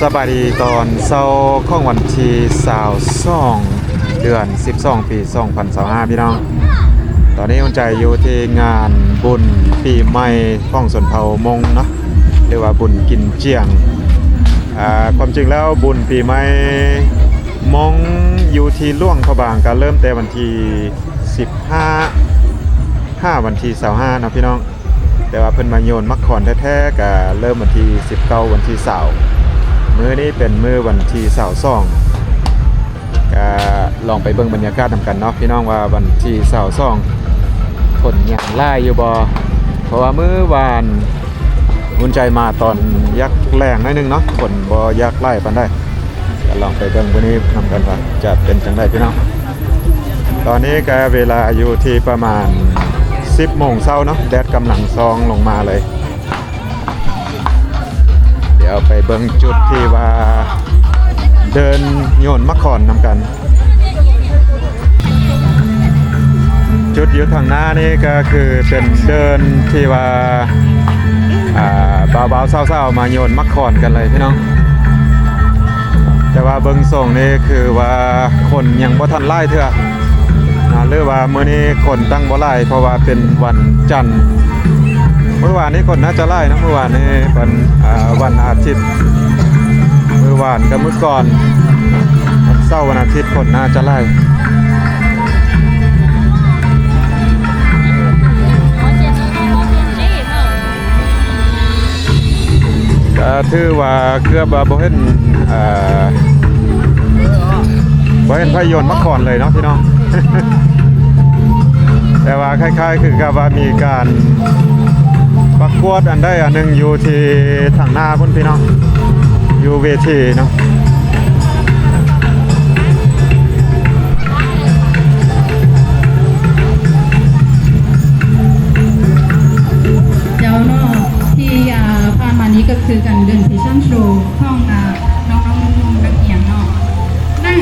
สบายดีตอนเช้าของวันที่22เดือน12ปี2025พี่น้องตอนนี้อุ่นใจอยู่ที่งานบุญปีใหม่ของชนเผ่ามงเนาะเรียกว่าบุญกินเจียงความจริงแล้วบุญปีใหม่มงอยู่ที่ล่วงพระบางก็เริ่มแต่วันที่15วันที่25เนาะพี่น้องแต่ว่าเพิ่นมาโยนมักขอนแท้ๆก็เริ่มวันที่19วันที่20มื้อนี้เป็นมื้อวันที่22ก็ลองไปเบิ่งบรรยากาศนำกันเนาะพี่น้องว่าวันที่22ฝนยังไล่อยู่บ่เพราะว่ามื้อวานอุ่นใจมาตอนยักแรงหน่อยนึงเนาะฝนบ่ยักไล่ปานใดก็ลองไปเบิ่งมื้อนี้นำกันว่าจะเป็นจังได๋พี่น้องตอนนี้ก็เวลาอยู่ที่ประมาณ10 โมงเช้าเนาะแดดกำลังซองลงมาเลยเดี๋ยวไปเบิ่งจุดที่ว่าเดินโยนมะขอนนำกันจุดอยู่ทางหน้านี่ก็คือเป็นเดินที่ว่าบ่าวๆเศร้าๆมาโยนมะขอนกันเลยพี่น้องแต่ว่าเบิ่งส่งนี่คือว่าคนยังบ่ทันไล่เทื่อหรือว่ามื้อนี้คนตั้งบ่ไล่เพราะว่าเป็นวันจันทร์เมื่อวานนี้คนน่าจะไล่นะเมื่อวานนี้เป็นวันอาทิตย์เมื่อวานกับเมื่อก่อนวันเสาร์วันอาทิตย์คนน่าจะไล่ก็ถือว่าเกือบบ่เห็นพยนต์มะขอนเลยเนาะพี่น้อง แต่ว่าคล้ายๆคือกับว่ามีการประกวดอันได้อันหนึ่งอยู่ที่ทางหน้าพุ่นพี่น้องอยู่เวทีเนาะเดี๋ยวเนาะที่ผ่านมานี้ก็คือการเดินแฟชั่นโชว์ของน้องๆนักเรียนเนาะนั่ง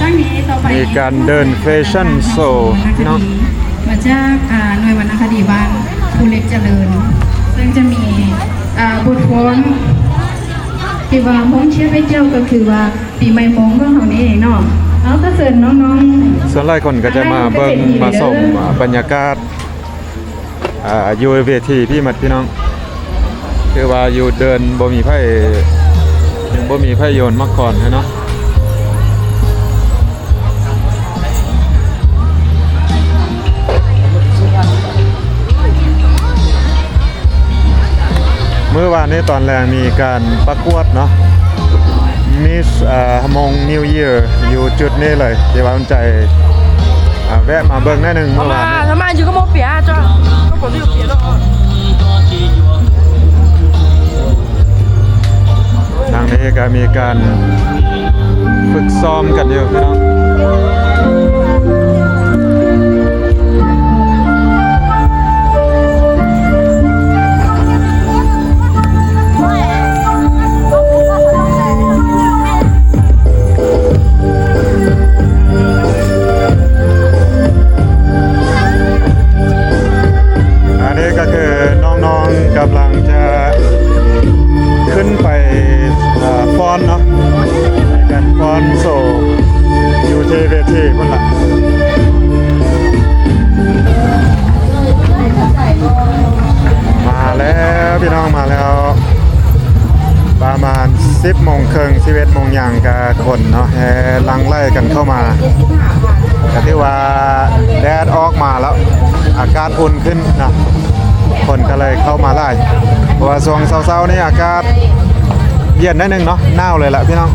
จากนี้ต่อไปมีการเดินแฟชั่นโชว์พี่น้องมาจากหน่วยวรรณคดีบ้านภูเล็กเจริญซึ่งจะมีบทฟ้อนที่ว่ามงเชื่อไปเจ้าก็คือว่าปีใหม่มงของเขานี่เองเนาะเอาถ้าเสริญน้องๆส่วนหลายคนก็จะมาเบิ่งมาชมบรรยากาศอยู่เวทีพี่มัดพี่น้องคือว่าอยู่เดินบ่มีไผยังบ่มีไผโยนมาก่อนเนาะเมื่อวานนี้ตอนแรกมีการประกวดเนาะมิสมงนิวเยียร์อยู่จุดนี้เลยที่ว่าอุ่นใจแวะมาเบิ่งได้หนึ่งเมื่อวานนี้他妈就跟我别这，我这有别的啊。ทางนี้ก็มีการฝึกซ้อมกันอยู่พี่น้องกำลังจะขึ้นไปฟ้อนเนาะการฟ้อนโซอยู่ที่เวทีพุ่นละมาแล้วพี่น้องมาแล้วประมาณ10 โมงครึ่ง11 โมงอย่างกับคนเนาะแห่ลังไล่กันเข้ามาแต่ที่ว่าแดดออกมาแล้วอากาศอุ่นขึ้นนะคนก็เลยเข้ามาไล่เพราะว่าช่วงเช้าๆนี่อากาศเย็นได้นึงเนาะหนาวเลยแหละพี่น้อง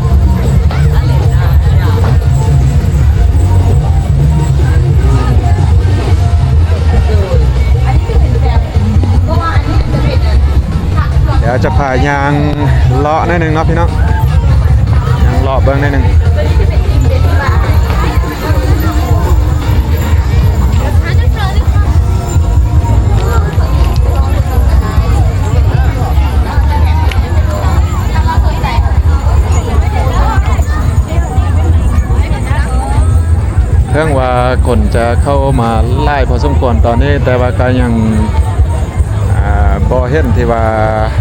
เดี๋ยวจะพายางเลาะได้นึงเนาะพี่น้องยางเลาะเบิ้งได้นึงเรื่องว่าคนจะเข้ามาไล่พอสมควรตอนนี้แต่ว่าก็ยัง บ่เห็นที่ว่า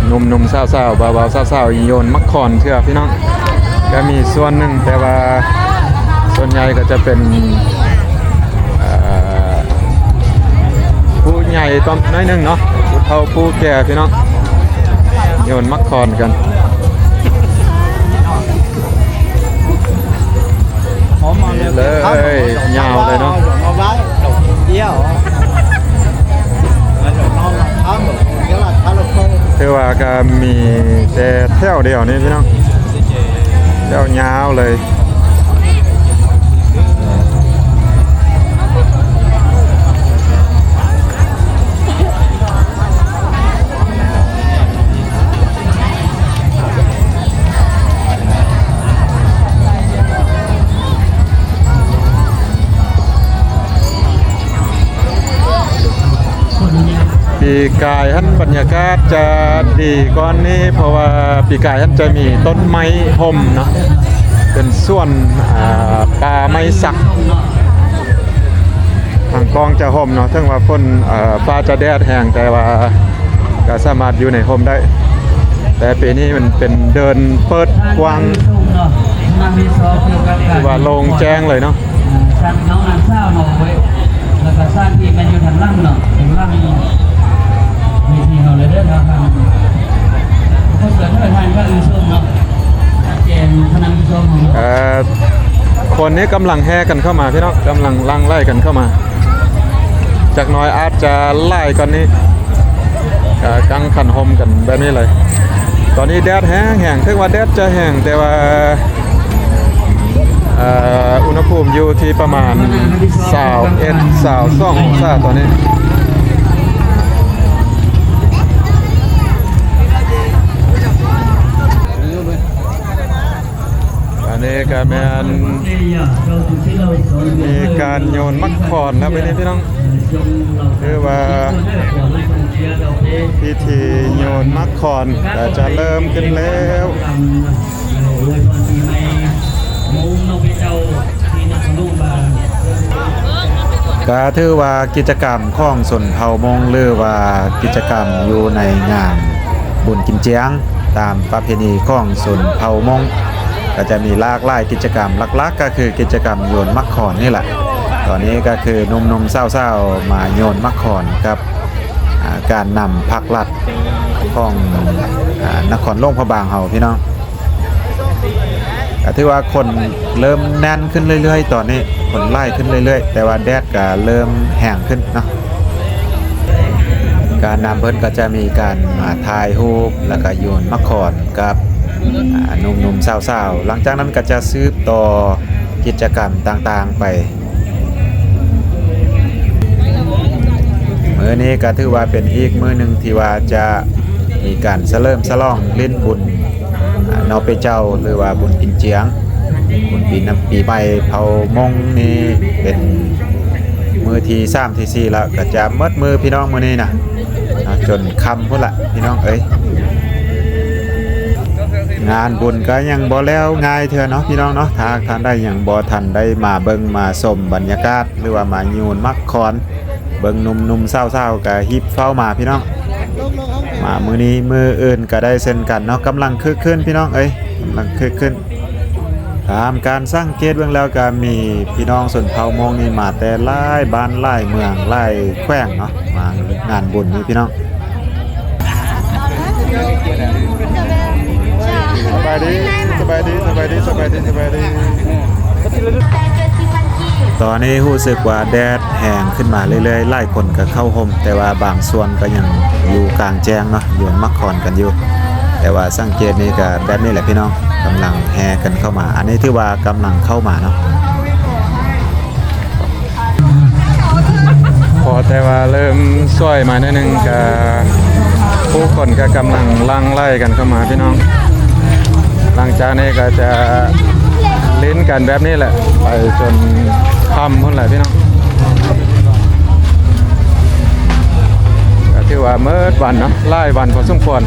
หนุ่มๆสาวๆบ่าวๆสาวๆโยนมักคอนเทื่อพี่น้องก็มีส่วนหนึ่งแต่ว่าส่วนใหญ่ก็จะเป็นผู้ใหญ่ตอนน้อยหนึงเนาะผู้เฒ่าผู้แก่พี่น้องโยนมักคอนกันนี่เลยยาวเลยเนาะถือว่าก็มีแต่แถวเดียวนี่พี่น้องแถวยาวเลยปีกายท่านบรรยากาศจะดีก่อนนี้เพราะว่าปีกายท่านจะมีต้นไม้ห่มเนาะเป็นส่วนป่าไม้สักทางกองจะห่มเนาะถึงว่าฝนฟ้าจะแดดแห้งแต่ว่าก็สามารถอยู่ในห่มได้แต่ปีนี้มันเป็นเดินเปิดกว้างคือว่าโล่งแจ้งเลยเนาะสั่งน้องอันเศร้าหน่อยแล้วก็สร้างที่มันอยู่ทางล่างเนาะทางล่างมีที่เราเลยเด้อครับเขาเกิดเมื่อทานก็อือส้มเนาะเจนพนังส้มของคนนี้กำลังแห่กันเข้ามาพี่น้องกำลังลังไล่กันเข้ามาจากน้อยอาจจะไล่กันนี้กังขันหมกันแบบนี้เลยตอนนี้แดดแห้งถึงว่าแดดจะแห้งแต่ว่าอุณหภูมิอยู่ที่ประมาณ21-22องศาตอนนี้อันนี้ก็แม่นมีการโยนมักคอนแล้วไปนี่พี่น้องคือว่าพิธีโยนมักคอนก็จะเริ่มขึ้นแล้วก็ถือว่ากิจกรรมของชนเผ่ามงหรือว่ากิจกรรมอยู่ในงานบุญกินเจียงตามประเพณีของชนเผ่ามงก็จะมีหลากหลายกิจกรรมหลักๆก็คือกิจกรรมโยนมักคอนนี่แหละตอนนี้ก็คือหนุ่มๆเศร้าๆมาโยนมักคอนกับการนำผักลัดของนครหลวงพระบางเฮาพี่น้องก็ถือว่าคนเริ่มแน่นขึ้นเรื่อยๆตอนนี้คนไล่ขึ้นเรื่อยๆแต่ว่าแดดก็เริ่มแห้งขึ้นเนาะการนำเพิ่นก็จะมีการมาถ่ายรูปแล้วก็โยนมักคอนกับหนุ่มๆสาวๆหลังจากนั้นก็จะสืบต่อกิจกรรมต่างๆไปมื้อนี้ก็ถือว่าเป็นอีกมื้อหนึ่งที่ว่าจะมีการเฉลิมฉลองเล่นบุญนอเปเจ้าหรือว่าบุญกินเจียงบุญปีใหม่เผามงนี่เป็นมื้อที่3ที่4แล้วก็จะหมดมื้อพี่น้องมื้อนี้นะจนค่ำพุ่นละพี่น้องเอ้ยงานบุญก็ยังบ่แล้วง่ายเถอะเนาะพี่น้องเนาะถ้าท่านได้ยังบ่ทันได้มาเบิ่งมาชมบรรยากาศหรือว่ามาโยนมักคอนเบิ่งหนุ่มๆเศร้าๆก็ฮิบเฝ้ามาพี่น้องมามื้อนี้มื้ออื่นก็ได้เช่นกันเนาะกำลังคึกคืนพี่น้องเอ้ยกำลังคึกคืนตามการสร้างเกตเบื้องแล้วก็มีพี่น้องส่วนเผ่ามงนี่มาแต่หลายบ้านหลายเมืองหลายแขวงเนาะมางานบุญนี้พี่น้องสบายดีตอนนี้รู้สึกว่าแดดแห้งขึ้นมาเรื่อยๆหลายคนก็เข้าห่มแต่ว่าบางส่วนก็ยังอยู่กลางแจ้งเนาะโยนมักคอนกันอยู่แต่ว่าสังเกตนี่ก็แบบนี้แหละพี่น้องกำลังแห่กันเข้ามาอันนี้ถือว่ากำลังเข้ามาเนาะพอแต่ว่าเริ่มสวยมาหน่อยนึงก็ผู้คนก็กำลังลังไล่กันเข้ามาพี่น้องหลังจากนี้ก็จะลิ้นกันแบบนี้แหละไปจนค่ำพุ่นแหละพี่น้องก็ถือว่าเมื่อวันเนาะไล่วันพอสมควร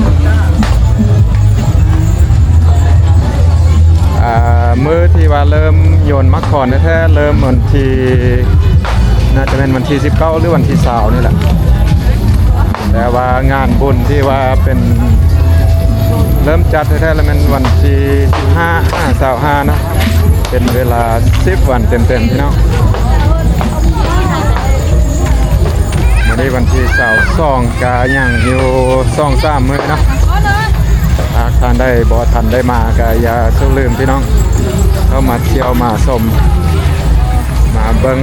มื้อที่ว่าเริ่มโยนมักคอนแท้ๆเริ่มวันที่น่าจะเป็นวันที่19หรือวันที่20นี่แหละแต่ว่าง านบุญที่ว่าเป็นเริ่มจัดแท้ๆแล้วมันวันที่5/5/25นะเป็นเวลา10 วันเต็มๆพี่น้องวันนี้วันที่22กายังอยู่2-3 มื้อเนาะหากท่านได้บ่ทันได้มาก็อย่าสุลืมพี่น้องเข้ามาเที่ยวมาชมมาเบิ่ง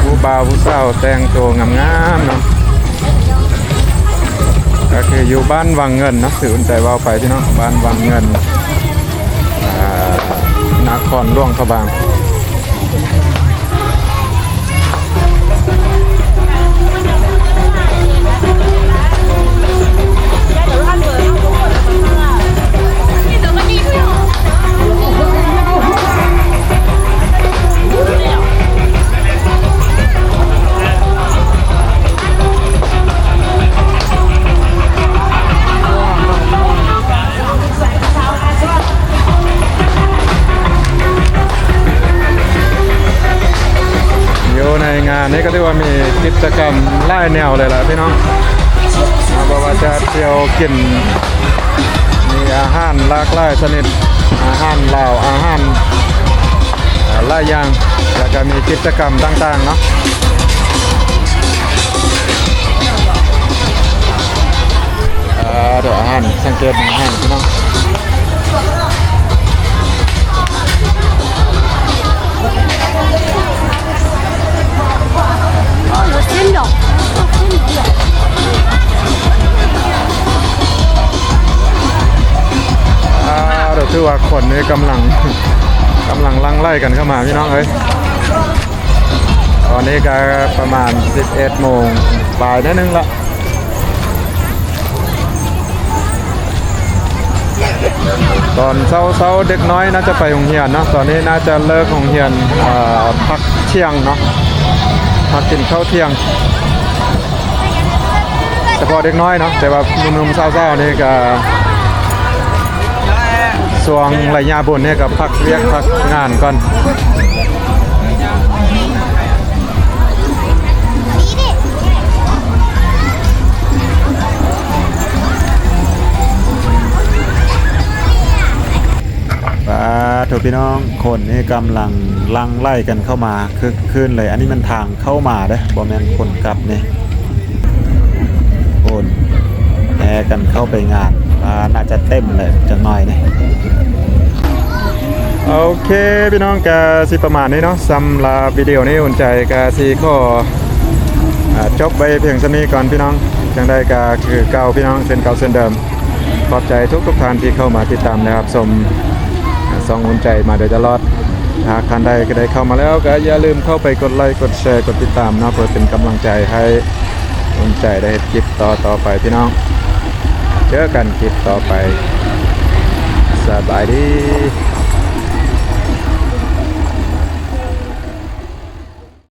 ผู้บ่าวผู้สาวแต่งตัวงามๆเนาะก็คืออยู่บ้านวังเงินเนาะสื่ออุ่นใจว่าไปพี่น้องบ้านวังเงินนครหลวงพระบางในงานนี้ก็เรียกว่ามีกิจกรรมไล่แนวเลยล่ะพี่น้องเพราะว่าจะเที่ยวกินมีอาหารหลากหลายชนิดอาหารลาวอาหารหลายอย่างแล้วก็มีกิจกรรมต่างๆเนาะเดี๋ยวอาหารสังเกตอาหารพี่น้องเดี๋ยวคือว่าคนนี้กำลังลังไล่กันเข้ามาพี่น้องเอ้ยตอนนี้ก็ประมาณ11 โมงบ่ายนิดนึงละตอนเช้าเด็กน้อยน่าจะไปโรงเรียนเนาะตอนนี้น่าจะเลิกโรงเรียนพักเที่ยงเนาะพักกินข้าวเที่ยงเฉพาะเด็กน้อยเนาะแต่ว่าหนุ่มๆเศร้าๆนี่ก็ช่วงระยะบนเนี่ยก็พักเรียกพักงานก่อนถูกพี่น้องคนนี่กำลังลังไล่กันเข้ามาคึกคืนเลยอันนี้มันทางเข้ามาเด้บอแมนคนกลับนี่คนแอกันเข้าไปงานน่าจะเต็มเลยจังหน่อยนี่โอเคพี่น้องกาสิประมาณนี้เนาะสำหรับวิดีโอนี้อุ่นใจกาสิก็จบไปเพียงเท่านี้ก่อนพี่น้องจังได้กาคือเก่าพี่น้องเส้นเก่าเส้นเดิมขอบใจทุกท่านที่เข้ามาติดตามนะครับชมส่องอุ่นใจมาโดยตลอดหากท่านใดก็ได้เข้ามาแล้วก็อย่าลืมเข้าไปกดไลค์กดแชร์กดติดตามเนาะเพื่อเป็นกำลังใจให้อุ่นใจได้คลิปต่อไปพี่น้องเจอกันคลิปต่อไปสบายดี